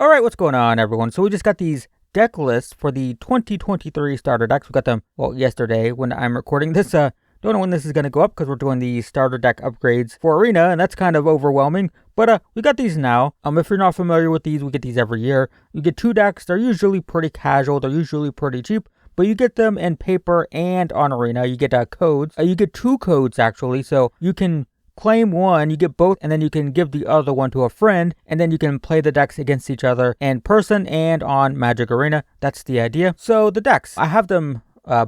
Alright, what's going on, everyone? So we just got these deck lists for the 2023 starter decks. We got them, well, yesterday when I'm recording this. Don't know when this is going to go up because we're doing the starter deck upgrades for Arena, and that's kind of overwhelming. But we got these now. If you're not familiar with these, we get these every year. You get 2 decks. They're usually pretty casual. They're usually pretty cheap. But you get them in paper and on Arena. You get codes. You get 2 codes, actually. So you can claim one, you get both, and then you can give the other one to a friend, and then you can play the decks against each other in person and on Magic Arena. That's the idea. So the decks, I have them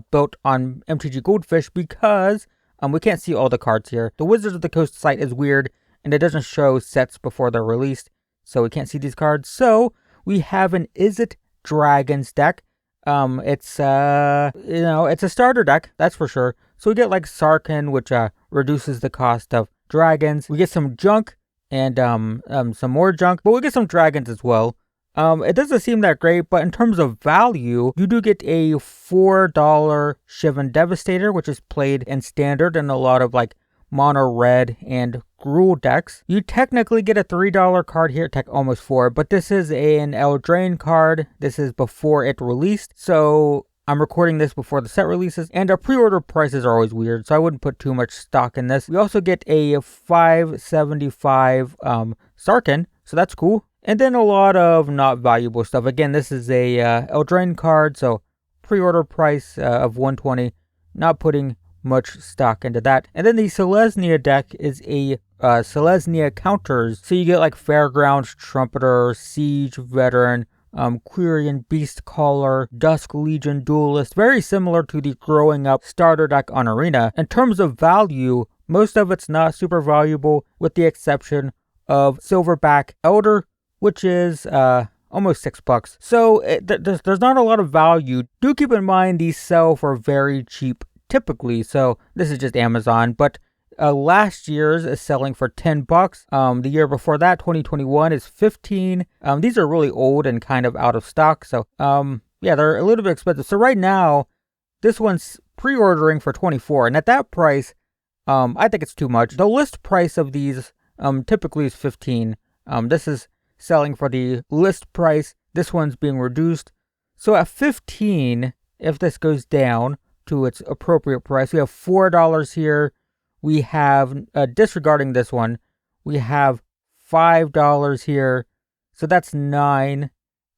built on MTG Goldfish because we can't see all the cards here. The Wizards of the Coast site is weird, and it doesn't show sets before they're released, so we can't see these cards. So we have an Is It Dragons deck. It's it's a starter deck, that's for sure. So we get like Sarkhan, which reduces the cost of dragons. We get some junk and some more junk, but we get some dragons as well. It doesn't seem that great, but in terms of value, you do get a $4 Shivan Devastator, which is played in standard and a lot of like mono red and Gruul decks. You technically get a $3 card here, almost 4, but this is an Eldraine card. This is before it released, so I'm recording this before the set releases, and our pre-order prices are always weird, so I wouldn't put too much stock in this. We also get a $5.75 Sarkhan, so that's cool. And then a lot of not valuable stuff. Again, this is a Eldraine card, so pre-order price of $120. Not putting much stock into that. And then the Selesnya deck is a Selesnya counters, so you get like Fairgrounds Trumpeter, Siege Veteran, Quirion Beastcaller, Dusk Legion Duelist, very similar to the Growing Up starter deck on Arena. In terms of value, most of it's not super valuable, with the exception of Silverback Elder, which is almost $6. So there's not a lot of value. Do keep in mind these sell for very cheap typically, so this is just Amazon, but last year's is selling for $10. The year before that, 2021, is $15. These are really old and kind of out of stock, so yeah, they're a little bit expensive. So right now, this one's pre-ordering for $24, and at that price, I think it's too much. The list price of these typically is $15. This is selling for the list price. This one's being reduced. So at $15, if this goes down to its appropriate price, we have $4 here. We have, disregarding this one, we have $5 here. So that's $9.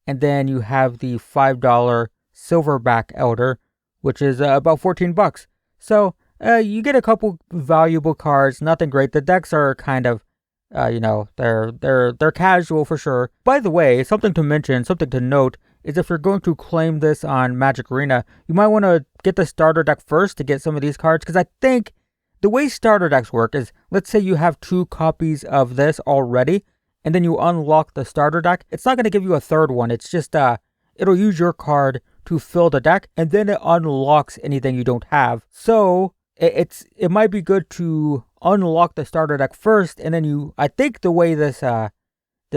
And then you have the $5 Silverback Elder, which is about $14. So you get a couple valuable cards, nothing great. The decks are kind of, they're casual for sure. By the way, something to mention, something to note, is if you're going to claim this on Magic Arena, you might want to get the starter deck first to get some of these cards, because I think the way starter decks work is, let's say you have 2 copies of this already, and then you unlock the starter deck. It's not going to give you a third one. It's just, it'll use your card to fill the deck, and then it unlocks anything you don't have. So it might be good to unlock the starter deck first, and then I think the way this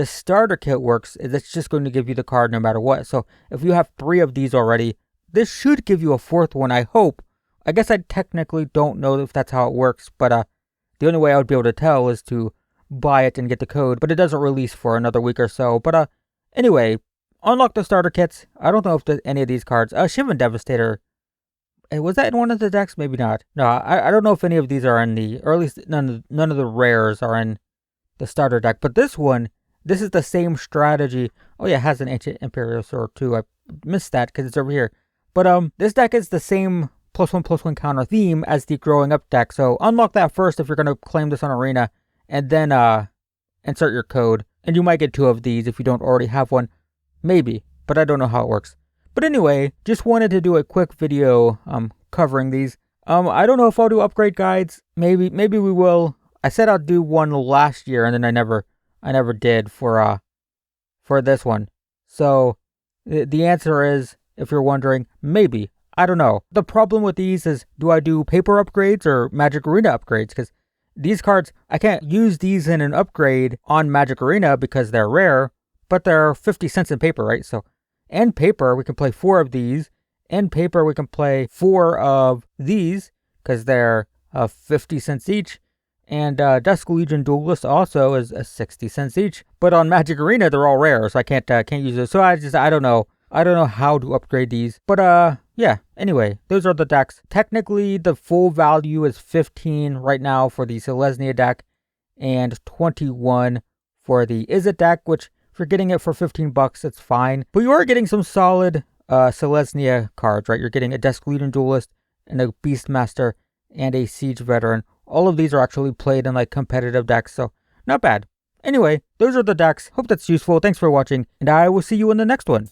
starter kit works is it's just going to give you the card no matter what. So if you have 3 of these already, this should give you a 4th one, I hope. I guess I technically don't know if that's how it works, but the only way I would be able to tell is to buy it and get the code, but it doesn't release for another week or so. But anyway, unlock the starter kits. I don't know if there's any of these cards. Shivan Devastator, was that in one of the decks? Maybe not. No, I don't know if any of these are in or at least none of the rares are in the starter deck. But this one, this is the same strategy. Oh yeah, it has an Ancient Imperial Sword too. I missed that because it's over here. But this deck is the same +1/+1 counter theme as the Growing Up deck. So unlock that first if you're going to claim this on Arena, and then insert your code. And you might get 2 of these if you don't already have one. Maybe, but I don't know how it works. But anyway, just wanted to do a quick video covering these. I don't know if I'll do upgrade guides. Maybe we will. I said I'd do one last year, and then I never did for this one. So the answer is, if you're wondering, maybe. I don't know. The problem with these is, do I do paper upgrades or Magic Arena upgrades? Because these cards, I can't use these in an upgrade on Magic Arena because they're rare, but they're 50 cents in paper, right? So in paper, we can play 4 of these. In paper, we can play 4 of these because they're 50 cents each. And Dusk Legion Duelist also is 60 cents each. But on Magic Arena, they're all rare, so I can't use those. So I don't know. I don't know how to upgrade these. But yeah, anyway, those are the decks. Technically, the full value is 15 right now for the Selesnya deck and 21 for the Izzet deck, which if you're getting it for $15, it's fine. But you are getting some solid Selesnya cards, right? You're getting a Dusk Legion Duelist and a Beastmaster and a Siege Veteran. All of these are actually played in like competitive decks, so not bad. Anyway, those are the decks. Hope that's useful. Thanks for watching, and I will see you in the next one.